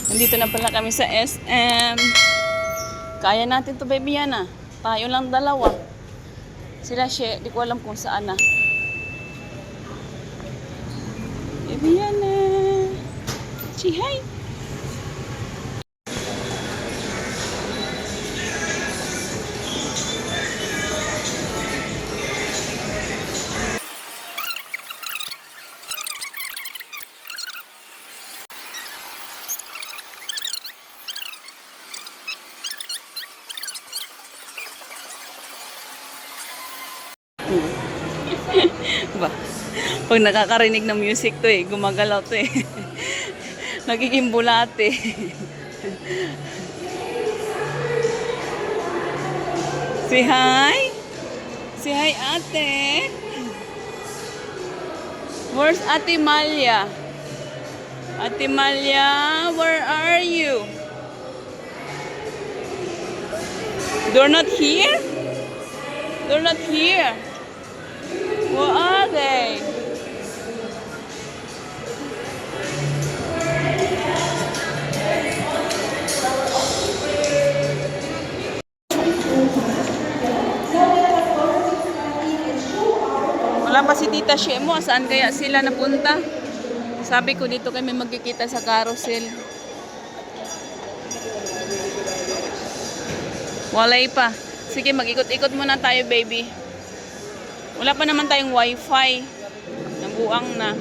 Nandito na pala kami sa SM. Kaya natin to, baby Yana. Tayo lang dalawa. Sila siya, di ko alam kung saan na. Baby Yana. Say hi. Ba, pag nakakarinig ng music to gumagalaw to nagiging bulate. Say hi. Say hi, ate. Where's Ate Malia? Ate Malia, where are you? They're not here? They're not here. Where are they? Wala pa si Tita Shemo. Saan kaya sila napunta? Sabi ko dito kami magkikita sa carousel. Walay pa. Sige, mag-ikot-ikot muna tayo, baby. Wala pa naman tayong wifi. Nabuang na.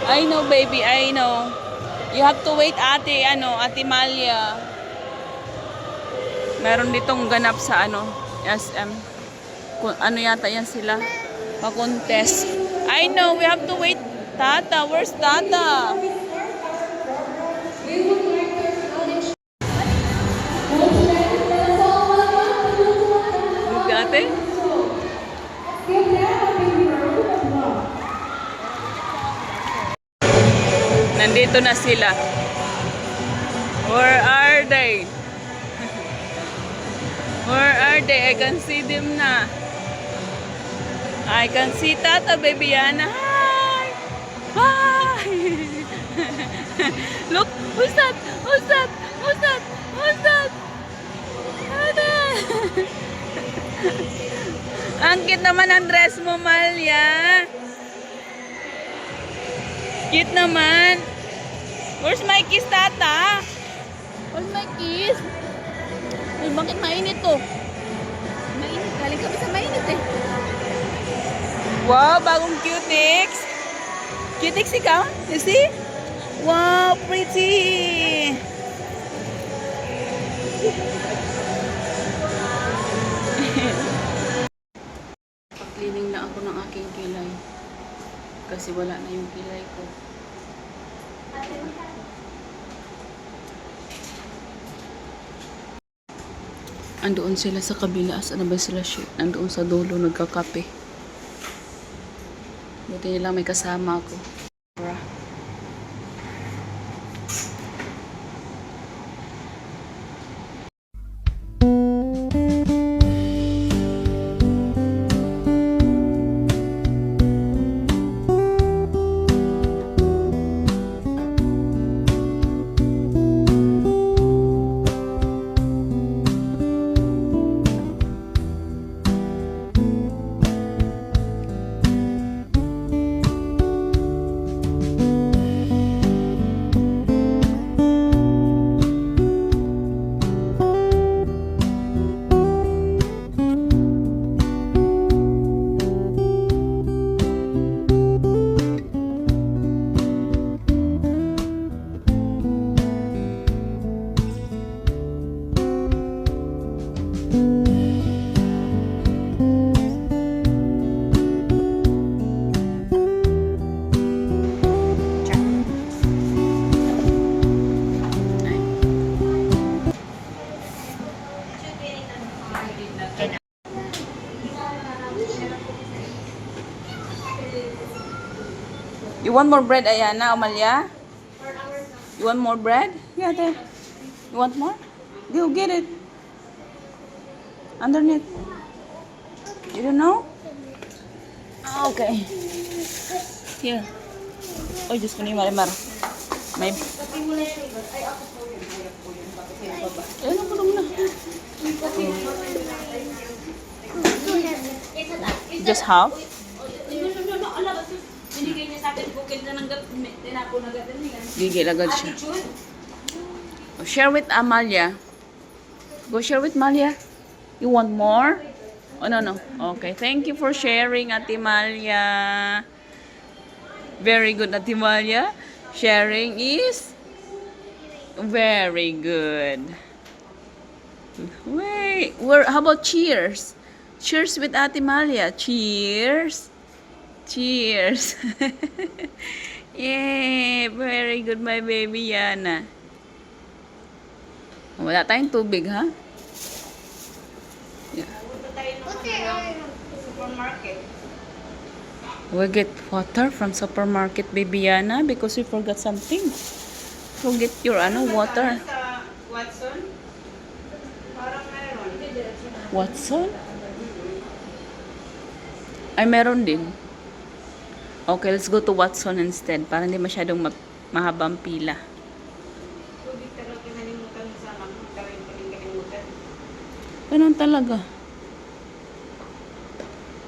I know, baby, I know. You have to wait, Ate Malia. Meron ditong ganap sa SM. Ano yata yan sila? Pa-contest. I know, we have to wait. Tata, where's Tata? Look, ate. Nandito na sila. Where are they? Where are they? I can see them na. I can see Tata, baby Yana. Hi! Hi! Look, who's that? Who's that? Who's that? Who's that? Tata! Ang cute naman ang dress mo, Malia. Cute naman. Where's my kiss, Tata? Where's my kiss? Ay, bakit mainit to? Mainit. Galing kami sa mainit Wow, bagong Cutix. Cutix ikaw? You see? Wow, pretty. Pag-cleaning na ako ng aking kilay. Kasi wala na yung kilay ko. Andoon sila sa kabila. Saan ba sila? Andoon sa dulo, nagkakape. Buti nila may kasama ako. You want more bread, Ayana, Amalia? You want more bread? Yeah, there. You want more? Go get it. Underneath. You don't know? Okay. Here. Oh, Diyos ko na yung marimar. May... Ano ko na? Just half? Gigil agad siya. Oh, share with Amalia. Go share with Amalia. You want more? Oh, no. Okay. Thank you for sharing, Ate Malia. Very good, Ate Malia. Sharing is very good. Wait. How about cheers? Cheers with Ate Malia. Cheers. Cheers. Yay. Very good, my baby Yana. Wala tayong tubig, ha? Yeah. We get water from supermarket, baby Yana, because we forgot something. Forget your water. Watson? Parang meron. Watson? Ay, meron din. Okay, let's go to Watson instead para hindi masyadong mahabang pila. Tubig talaga kinalimutan sa anak. Gawin ko rin kalimutan. Ganun talaga.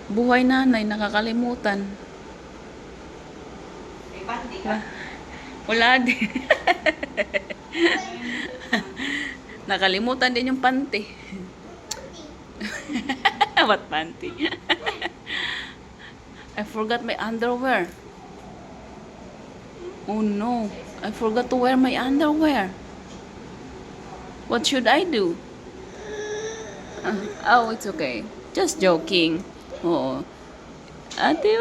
Buhay nanay, nakakalimutan. May bandi ka. Wala din. Nakalimutan din yung panty. What panty? I forgot my underwear. Oh no, I forgot to wear my underwear. What should I do? Oh, it's okay. Just joking. Oo. Ate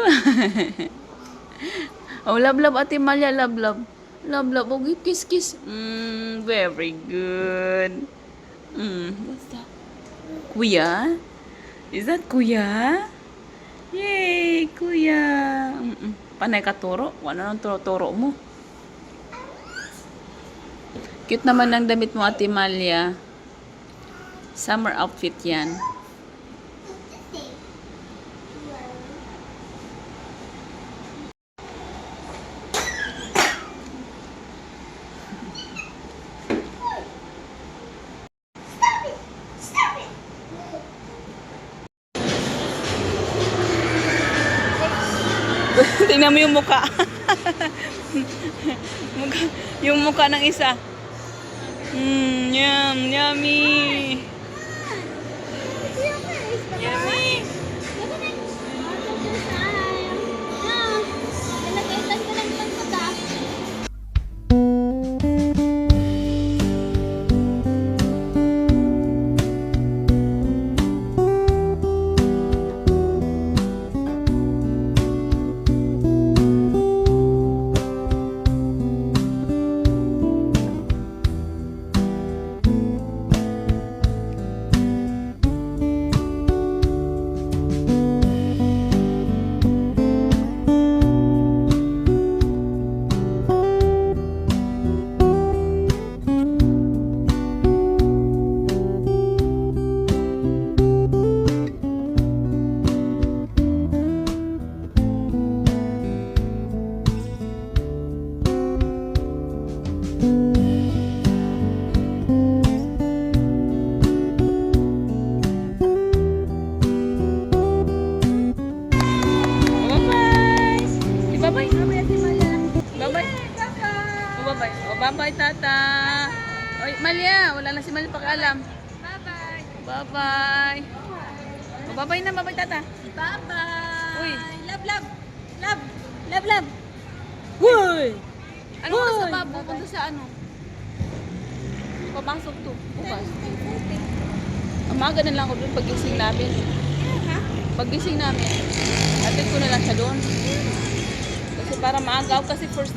oh, love, Ate Malia, love. Love, oh, kiss. Very good. What's that? Kuya? Is that Kuya? Yay, Kuya. Panay ka turo? Wala nang turo mo. Cute naman ang damit mo, Ate Malia. Summer outfit yan. Tingnan mo yung mukha. Yung mukha ng isa. Yummy. Yummy. Bye-bye, Tata. Oy, Malia. Wala na si Malia pakialam. Bye-bye. Bye-bye. Bye-bye na. Bye-bye, Tata. Bye-bye. Uy. Love. Uy! Ano Uy. oras ka ba? Pupunta sa ano? Papasok to. Bukas. Umaga na lang ako doon pag-gising namin. Pag-gising namin. Atid ko na lang siya doon. Kasi para maagaw kasi first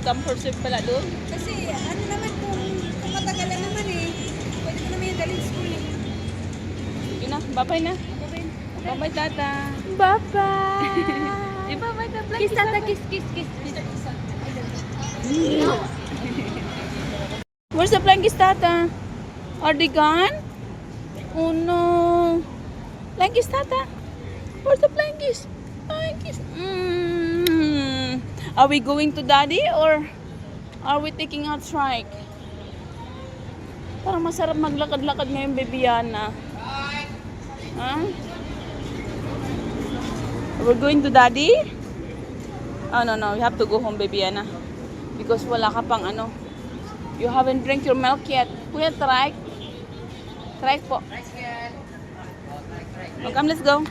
come first serve pala doon. Kasi ano naman kung matagal na naman pwede ko naman yung dalhin school Sige na. Bye-bye na. Bye-bye, Tata. Bye-bye. Bye-bye, Tata. Kiss, Tata. Kiss. Where's the Plankist, Tata? Are they gone? Oh no. Plankies, Tata. Where's the plankies? Plankies. Are we going to Daddy or are we taking out strike? Parang masarap maglakad-lakad ngayon, Baby Yana. Huh? We're going to Daddy? Oh, no, no. You have to go home, Baby Yana. Because wala ka pang ano. You haven't drank your milk yet. Kuya, try. Try po. Oh, come, let's go.